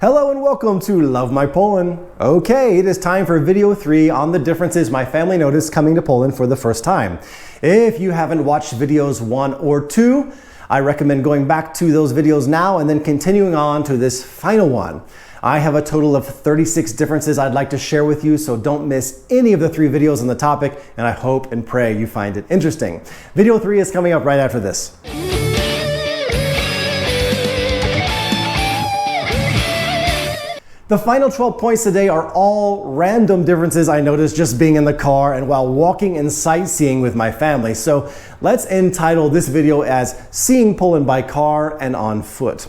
Hello and welcome to Love My Poland. Okay, it is time for video 3 on the differences my family noticed coming to Poland for the first time. If you haven't watched videos 1 or 2, I recommend going back to those videos now and then continuing on to this final one. I have a total of 36 differences I'd like to share with you, so don't miss any of the 3 videos on the topic, and I hope and pray you find it interesting. Video 3 is coming up right after this. The final 12 points today are all random differences I noticed just being in the car and while walking and sightseeing with my family. So let's entitle this video as Seeing Poland by Car and on Foot.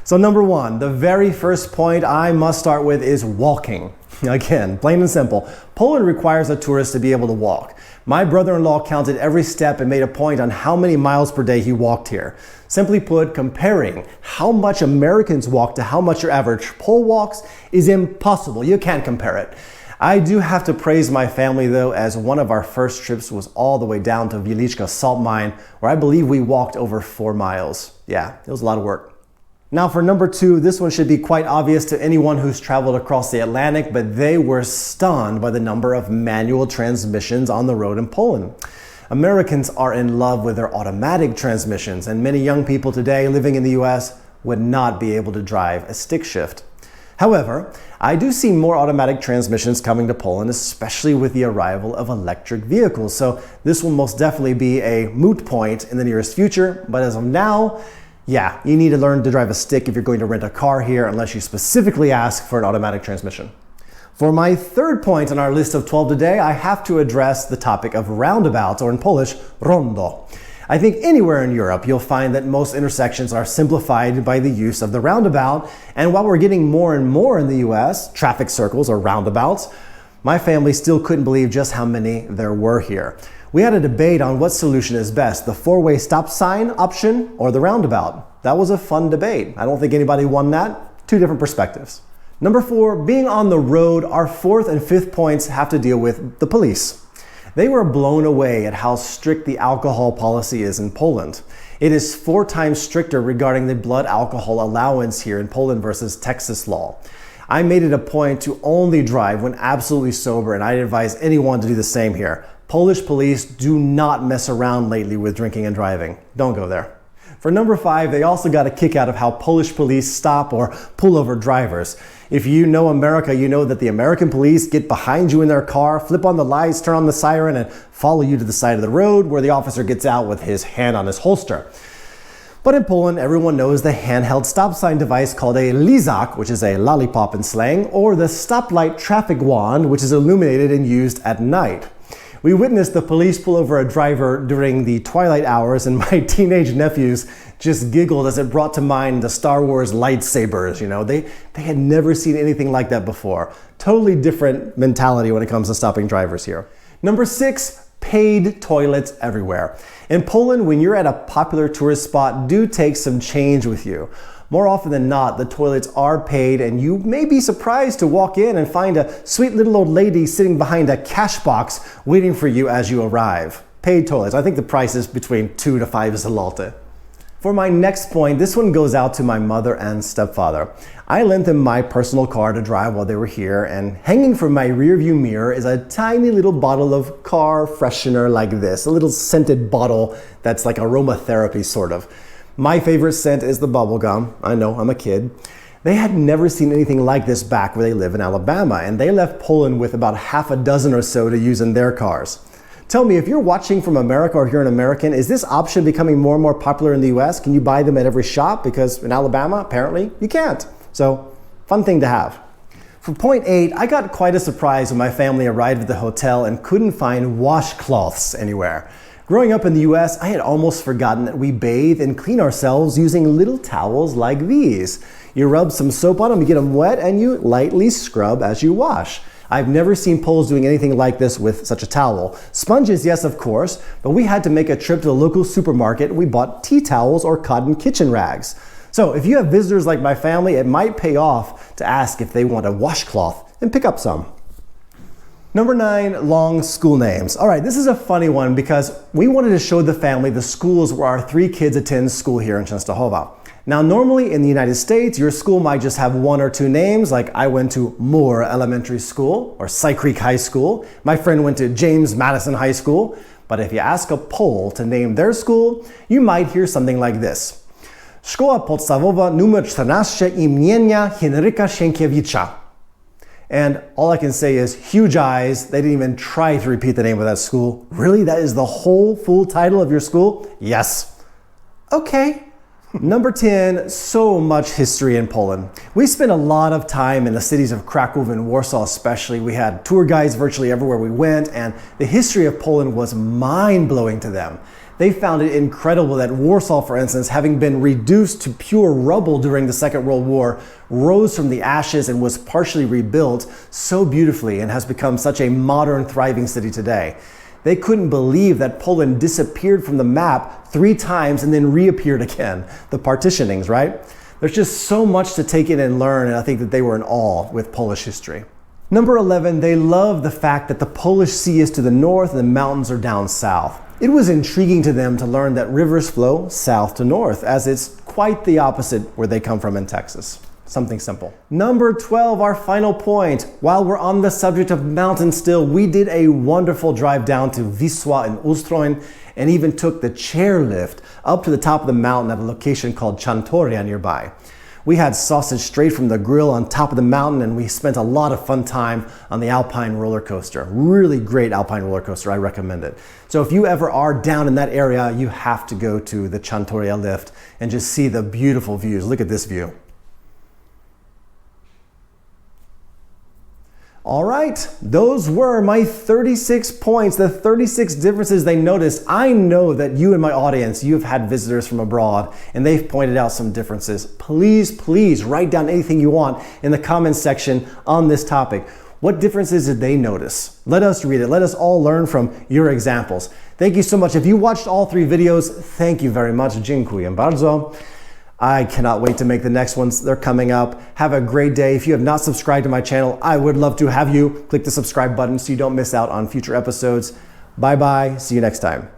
So number 1, the very first point I must start with is walking. Again, plain and simple, Poland requires a tourist to be able to walk. My brother-in-law counted every step and made a point on how many miles per day he walked here. Simply put, comparing how much Americans walk to how much your average Pole walks is impossible. You can't compare it. I do have to praise my family though, as one of our first trips was all the way down to Wieliczka salt mine, where I believe we walked over 4 miles. Yeah, it was a lot of work. Now for number 2, this one should be quite obvious to anyone who's traveled across the Atlantic, but they were stunned by the number of manual transmissions on the road in Poland. Americans are in love with their automatic transmissions, and many young people today living in the US would not be able to drive a stick shift. However, I do see more automatic transmissions coming to Poland, especially with the arrival of electric vehicles. So this will most definitely be a moot point in the nearest future, but as of now, yeah, you need to learn to drive a stick if you're going to rent a car here, unless you specifically ask for an automatic transmission. For my third point on our list of 12 today, I have to address the topic of roundabouts, or in Polish, rondo. I think anywhere in Europe you'll find that most intersections are simplified by the use of the roundabout, and while we're getting more and more in the US, traffic circles or roundabouts, my family still couldn't believe just how many there were here. We had a debate on what solution is best, the 4-way stop sign option or the roundabout. That was a fun debate. I don't think anybody won that. 2 different perspectives. Number 4, being on the road, our 4th and 5th points have to deal with the police. They were blown away at how strict the alcohol policy is in Poland. It is 4 times stricter regarding the blood alcohol allowance here in Poland versus Texas law. I made it a point to only drive when absolutely sober, and I advise anyone to do the same here. Polish police do not mess around lately with drinking and driving. Don't go there. For number 5, they also got a kick out of how Polish police stop or pull over drivers. If you know America, you know that the American police get behind you in their car, flip on the lights, turn on the siren, and follow you to the side of the road where the officer gets out with his hand on his holster. But in Poland, everyone knows the handheld stop sign device called a lizak, which is a lollipop in slang, or the stoplight traffic wand, which is illuminated and used at night. We witnessed the police pull over a driver during the twilight hours, and my teenage nephews just giggled as it brought to mind the Star Wars lightsabers. You know, they had never seen anything like that before. Totally different mentality when it comes to stopping drivers here. Number 6, paid toilets everywhere. In Poland, when you're at a popular tourist spot, do take some change with you. More often than not, the toilets are paid, and you may be surprised to walk in and find a sweet little old lady sitting behind a cash box waiting for you as you arrive. Paid toilets. I think the price is between 2 to 5 zloty. For my next point, this one goes out to my mother and stepfather. I lent them my personal car to drive while they were here, and hanging from my rearview mirror is a tiny little bottle of car freshener like this, a little scented bottle that's like aromatherapy sort of. My favorite scent is the bubblegum. I know, I'm a kid. They had never seen anything like this back where they live in Alabama, and they left Poland with about half a dozen or so to use in their cars. Tell me, if you're watching from America or you're an American, is this option becoming more and more popular in the US? Can you buy them at every shop? Because in Alabama, apparently, you can't. So, fun thing to have. For point 8, I got quite a surprise when my family arrived at the hotel and couldn't find washcloths anywhere. Growing up in the US, I had almost forgotten that we bathe and clean ourselves using little towels like these. You rub some soap on them, you get them wet, and you lightly scrub as you wash. I've never seen Poles doing anything like this with such a towel. Sponges, yes, of course, but we had to make a trip to the local supermarket and we bought tea towels or cotton kitchen rags. So if you have visitors like my family, it might pay off to ask if they want a washcloth and pick up some. Number 9, long school names. All right, this is a funny one because we wanted to show the family the schools where our 3 kids attend school here in Częstochowa. Now, normally in the United States, your school might just have one or two names, like I went to Moore Elementary School or Cy Creek High School. My friend went to James Madison High School. But if you ask a Pole to name their school, you might hear something like this. Szkoła podstawowa numer 14 imienia Henryka Sienkiewicza. And all I can say is huge eyes. They didn't even try to repeat the name of that school. Really? That is the whole full title of your school? Yes. Okay. Number 10, so much history in Poland. We spent a lot of time in the cities of Kraków and Warsaw especially. We had tour guides virtually everywhere we went, and the history of Poland was mind-blowing to them. They found it incredible that Warsaw, for instance, having been reduced to pure rubble during the Second World War, rose from the ashes and was partially rebuilt so beautifully and has become such a modern, thriving city today. They couldn't believe that Poland disappeared from the map 3 times and then reappeared again. The partitionings, right? There's just so much to take in and learn, and I think that they were in awe with Polish history. Number 11, they love the fact that the Polish Sea is to the north and the mountains are down south. It was intriguing to them to learn that rivers flow south to north, as it's quite the opposite where they come from in Texas. Something simple. Number 12, our final point. While we're on the subject of mountains still, we did a wonderful drive down to Wisła and Ustroń and even took the chairlift up to the top of the mountain at a location called Chantoria nearby. We had sausage straight from the grill on top of the mountain, and we spent a lot of fun time on the Alpine roller coaster. Really great Alpine roller coaster, I recommend it. So if you ever are down in that area, you have to go to the Chantoria lift and just see the beautiful views. Look at this view. All right, those were my 36 points, the 36 differences they noticed. I know that you in my audience, you've had visitors from abroad and they've pointed out some differences. Please write down anything you want in the comments section on this topic. What differences did they notice? Let us read it. Let us all learn from your examples. Thank you so much. If you watched all 3 videos, thank you very much. Dziękuję bardzo. I cannot wait to make the next ones. They're coming up. Have a great day. If you have not subscribed to my channel, I would love to have you. Click the subscribe button so you don't miss out on future episodes. Bye bye. See you next time.